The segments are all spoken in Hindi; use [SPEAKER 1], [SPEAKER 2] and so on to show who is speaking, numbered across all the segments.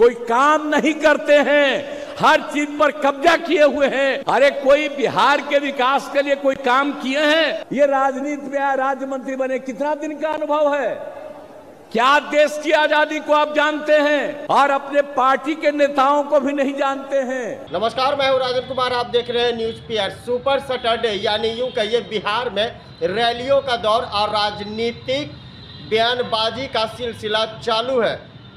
[SPEAKER 1] कोई काम नहीं करते हैं, हर चीज पर कब्जा किए हुए हैं। अरे कोई बिहार के विकास के लिए कोई काम किए हैं? ये राजनीति में आया, राज्य मंत्री बने, कितना दिन का अनुभव है? क्या देश की आजादी को आप जानते हैं और अपने पार्टी के नेताओं को भी नहीं जानते हैं?
[SPEAKER 2] नमस्कार, मैं हूं राजन कुमार, आप देख रहे हैं न्यूज पीआर। सुपर सैटरडे यानी यूं कहिए बिहार में रैलियों का दौर और राजनीतिक बयानबाजी का सिलसिला चालू है।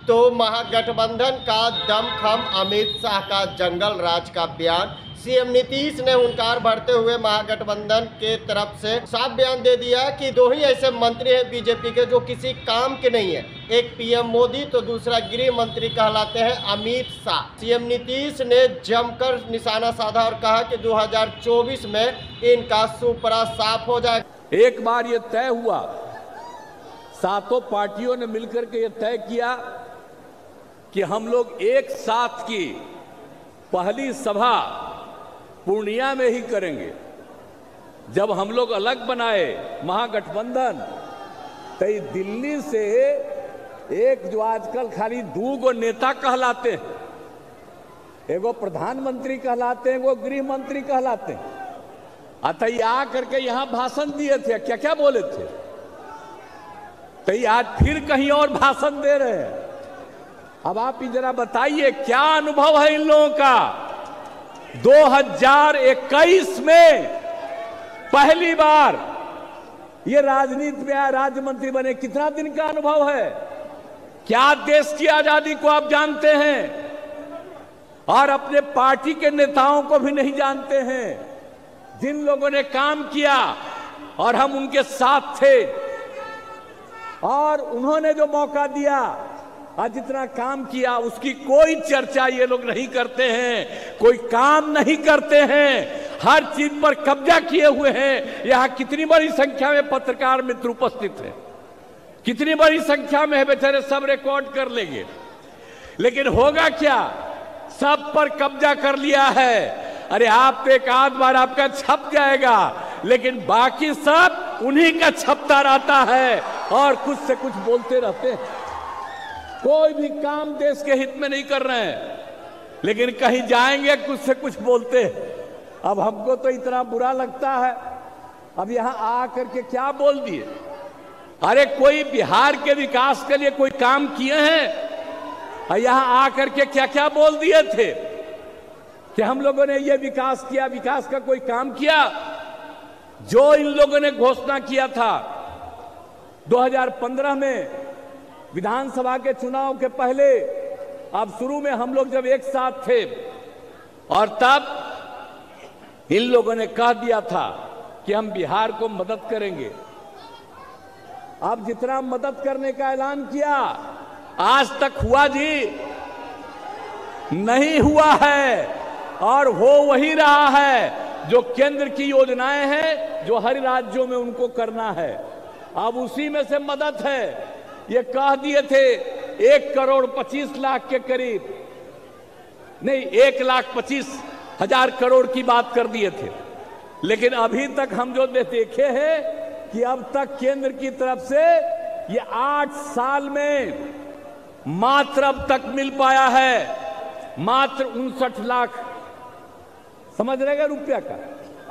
[SPEAKER 2] तो महागठबंधन का दमखम अमित शाह का जंगल राज का बयान, सीएम नीतीश ने हुंकार भरते हुए महागठबंधन के तरफ से साफ बयान दे दिया कि दो ही ऐसे मंत्री हैं बीजेपी के जो किसी काम के नहीं है, एक पीएम मोदी तो दूसरा गृह मंत्री कहलाते हैं अमित शाह। सीएम नीतीश ने जमकर निशाना साधा और कहा कि 2024 में इनका सुपड़ा साफ हो जाएगा।
[SPEAKER 1] एक बार ये तय हुआ, सातों पार्टियों ने मिलकर के ये तय किया कि हम लोग एक साथ की पहली सभा पूर्णिया में ही करेंगे। जब हम लोग अलग बनाए महागठबंधन, तो दिल्ली से एक जो आजकल खाली दो नेता कहलाते हैं, एगो प्रधानमंत्री कहलाते हैं, एगो गृह मंत्री कहलाते हैं, अतः आ करके यहां भाषण दिए थे। क्या क्या बोले थे? तो आज फिर कहीं और भाषण दे रहे हैं। अब आप जरा बताइए क्या अनुभव है इन लोगों का? 2021 में पहली बार ये राजनीति में आया, राज्य मंत्री बने, कितना दिन का अनुभव है? क्या देश की आजादी को आप जानते हैं और अपने पार्टी के नेताओं को भी नहीं जानते हैं? जिन लोगों ने काम किया और हम उनके साथ थे और उन्होंने जो मौका दिया और जितना काम किया, उसकी कोई चर्चा ये लोग नहीं करते हैं, कोई काम नहीं करते हैं, हर चीज पर कब्जा किए हुए हैं। यहां कितनी बड़ी संख्या में पत्रकार मित्र उपस्थित हैं, कितनी बड़ी संख्या में है, बेचारे सब रिकॉर्ड कर लेंगे, लेकिन होगा क्या? सब पर कब्जा कर लिया है। अरे आप पे एक आध बार आपका छप जाएगा, लेकिन बाकी सब उन्हीं का छपता रहता है और कुछ से कुछ बोलते रहते हैं। कोई भी काम देश के हित में नहीं कर रहे हैं, लेकिन कहीं जाएंगे कुछ से कुछ बोलते हैं। अब हमको तो इतना बुरा लगता है, अब यहां आकर के क्या बोल दिए? अरे कोई बिहार के विकास के लिए कोई काम किए हैं? और यहां आकर के क्या क्या बोल दिए थे कि हम लोगों ने ये विकास किया, विकास का कोई काम किया? जो इन लोगों ने घोषणा किया था 2015 में विधानसभा के चुनाव के पहले, अब शुरू में हम लोग जब एक साथ थे और तब इन लोगों ने कह दिया था कि हम बिहार को मदद करेंगे। अब जितना मदद करने का ऐलान किया, आज तक हुआ जी? नहीं हुआ है। और हो वही रहा है जो केंद्र की योजनाएं हैं, जो हर राज्यों में उनको करना है, अब उसी में से मदद है। ये कह दिए थे 1,25,00,000 के करीब, नहीं 1,25,000 करोड़ की बात कर दिए थे, लेकिन अभी तक हम जो देखे हैं कि अब तक केंद्र की तरफ से ये 8 साल में मात्र अब तक मिल पाया है मात्र 59 लाख, समझ रहेगा, रुपया का।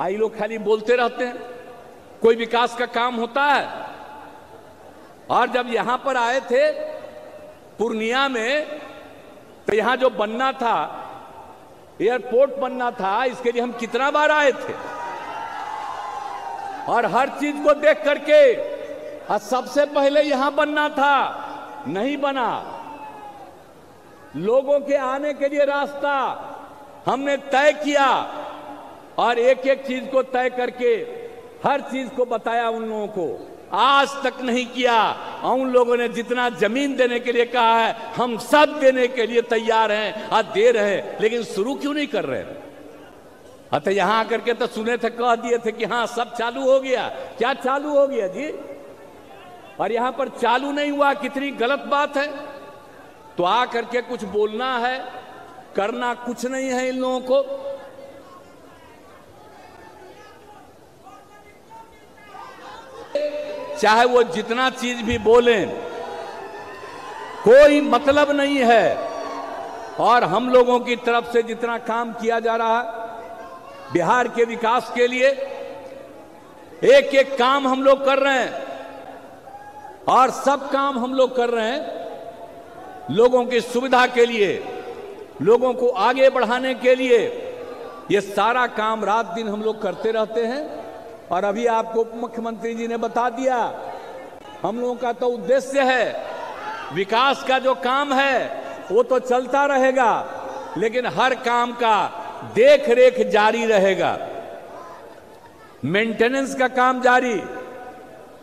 [SPEAKER 1] आई लोग खाली बोलते रहते हैं, कोई विकास का काम होता है? और जब यहां पर आए थे पूर्णिया में, तो यहां जो बनना था, एयरपोर्ट बनना था, इसके लिए हम कितना बार आए थे और हर चीज को देख करके, और सबसे पहले यहां बनना था, नहीं बना। लोगों के आने के लिए रास्ता हमने तय किया और एक एक चीज को तय करके हर चीज को बताया उन लोगों को। आज तक नहीं किया। उन लोगों ने जितना जमीन देने के लिए कहा है, हम सब देने के लिए तैयार हैं, आज दे रहे हैं, लेकिन शुरू क्यों नहीं कर रहे? अतः यहां आकर के तो सुने थे, कह दिए थे कि हाँ सब चालू हो गया। क्या चालू हो गया जी? और यहां पर चालू नहीं हुआ, कितनी गलत बात है। तो आकर के कुछ बोलना है, करना कुछ नहीं है इन लोगों को। चाहे वो जितना चीज भी बोलें, कोई मतलब नहीं है। और हम लोगों की तरफ से जितना काम किया जा रहा है बिहार के विकास के लिए, एक एक काम हम लोग कर रहे हैं और सब काम हम लोग कर रहे हैं लोगों की सुविधा के लिए, लोगों को आगे बढ़ाने के लिए। ये सारा काम रात दिन हम लोग करते रहते हैं। और अभी आपको उप मुख्यमंत्री जी ने बता दिया, हम लोगों का तो उद्देश्य है, विकास का जो काम है वो तो चलता रहेगा, लेकिन हर काम का देख रेख जारी रहेगा, मेंटेनेंस का काम जारी,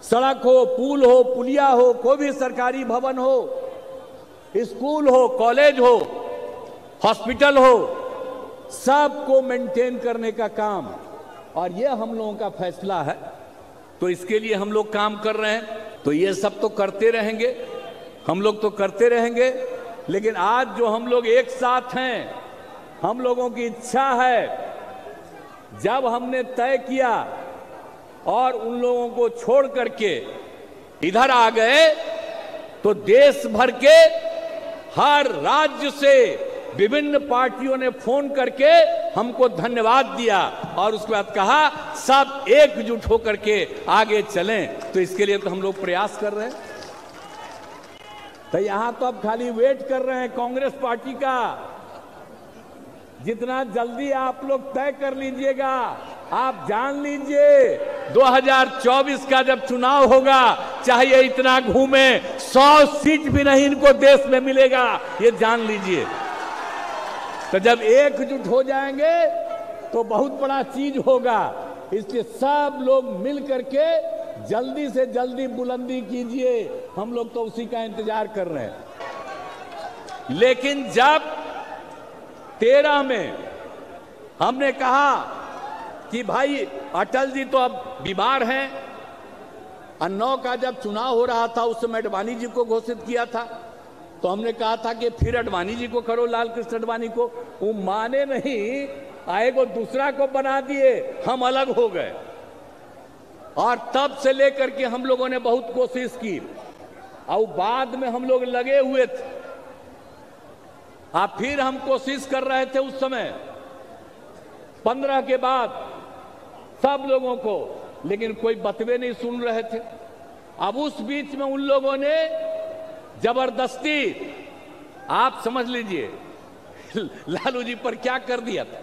[SPEAKER 1] सड़क हो, पुल हो, पुलिया हो, कोई भी सरकारी भवन हो, स्कूल हो, कॉलेज हो, हॉस्पिटल हो, सबको मेंटेन करने का काम। और ये हम लोगों का फैसला है, तो इसके लिए हम लोग काम कर रहे हैं। तो ये सब तो करते रहेंगे, हम लोग तो करते रहेंगे, लेकिन आज जो हम लोग एक साथ हैं, हम लोगों की इच्छा है, जब हमने तय किया और उन लोगों को छोड़ करके इधर आ गए, तो देश भर के हर राज्य से विभिन्न पार्टियों ने फोन करके हमको धन्यवाद दिया और उसके बाद कहा सब एकजुट होकर के आगे चलें। तो इसके लिए तो हम लोग प्रयास कर रहे हैं। तो यहां तो अब खाली वेट कर रहे हैं कांग्रेस पार्टी का, जितना जल्दी आप लोग तय कर लीजिएगा। आप जान लीजिए 2024 का जब चुनाव होगा, चाहे इतना घूमे, 100 सीट भी नहीं इनको देश में मिलेगा, ये जान लीजिए। तो जब एकजुट हो जाएंगे तो बहुत बड़ा चीज होगा। इसलिए सब लोग मिल करके जल्दी से जल्दी बुलंदी कीजिए, हम लोग तो उसी का इंतजार कर रहे हैं। लेकिन जब 13 में हमने कहा कि भाई अटल जी तो अब बीमार हैं, और 9 का जब चुनाव हो रहा था उस समय अडवाणी जी को घोषित किया था, तो हमने कहा था कि फिर अडवाणी जी को करो, लाल कृष्ण अडवाणी को। वो माने नहीं, आएगो दूसरा को बना दिए, हम अलग हो गए। और तब से लेकर के हम लोगों ने बहुत कोशिश की, और बाद में हम लोग लगे हुए थे। फिर हम कोशिश कर रहे थे उस समय 15 के बाद सब लोगों को, लेकिन कोई बतवे नहीं सुन रहे थे। अब उस बीच में उन लोगों ने जबरदस्ती, आप समझ लीजिए लालू जी पर क्या कर दिया था।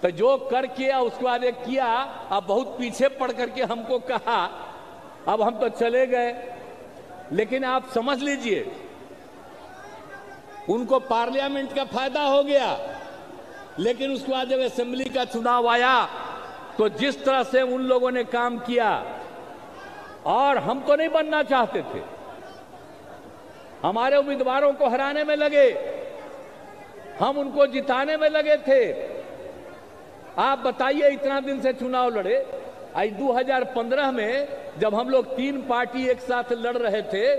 [SPEAKER 1] तो जो कर किया उसके बाद एक किया, अब बहुत पीछे पड़ करके हमको कहा अब हम तो चले गए। लेकिन आप समझ लीजिए उनको पार्लियामेंट का फायदा हो गया, लेकिन उसके बाद जब असेंबली का चुनाव आया तो जिस तरह से उन लोगों ने काम किया, और हम तो नहीं बनना चाहते थे, हमारे उम्मीदवारों को हराने में लगे, हम उनको जिताने में लगे थे। आप बताइए, इतना दिन से चुनाव लड़े, आज 2015 में जब हम लोग 3 पार्टी एक साथ लड़ रहे थे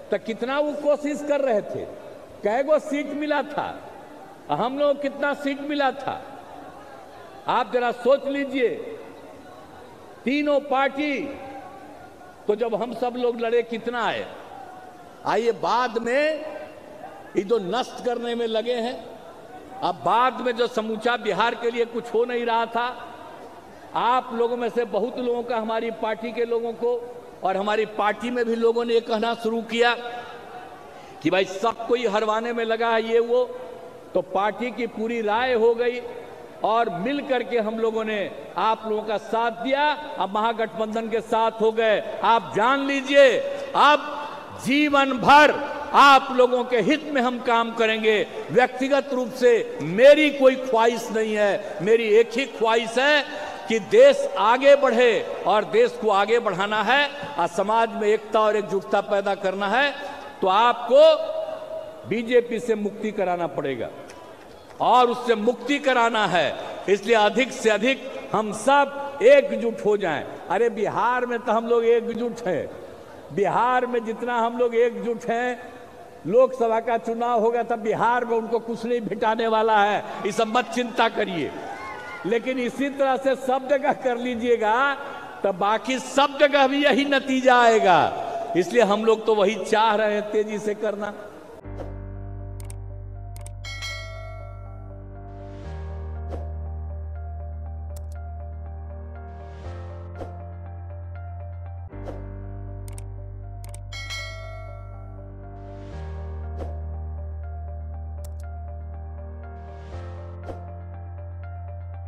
[SPEAKER 1] तो कितना वो कोशिश कर रहे थे, कैगो सीट मिला था, हम लोग कितना सीट मिला था, आप जरा सोच लीजिए। तीनों पार्टी तो जब हम सब लोग लड़े कितना आए। आइए बाद में ये जो नष्ट करने में लगे हैं, अब बाद में जो समूचा बिहार के लिए कुछ हो नहीं रहा था, आप लोगों में से बहुत लोगों का, हमारी पार्टी के लोगों को और हमारी पार्टी में भी लोगों ने ये कहना शुरू किया कि भाई सब कोई हरवाने में लगा है ये वो। तो पार्टी की पूरी राय हो गई और मिल करके हम लोगों ने आप लोगों का साथ दिया, अब महागठबंधन के साथ हो गए। आप जान लीजिए अब जीवन भर आप लोगों के हित में हम काम करेंगे। व्यक्तिगत रूप से मेरी कोई ख्वाहिश नहीं है, मेरी एक ही ख्वाहिश है कि देश आगे बढ़े और देश को आगे बढ़ाना है और समाज में एकता और एकजुटता पैदा करना है। तो आपको बीजेपी से मुक्ति कराना पड़ेगा और उससे मुक्ति कराना है, इसलिए अधिक से अधिक हम सब एकजुट हो जाएं। अरे बिहार में तो हम लोग एकजुट हैं, बिहार में जितना हम लोग एकजुट हैं, लोकसभा का चुनाव होगा तब बिहार में उनको कुछ नहीं भिटाने वाला है, ये सब मत चिंता करिए। लेकिन इसी तरह से सब जगह कर लीजिएगा तो बाकी सब जगह भी यही नतीजा आएगा। इसलिए हम लोग तो वही चाह रहे हैं तेजी से करना।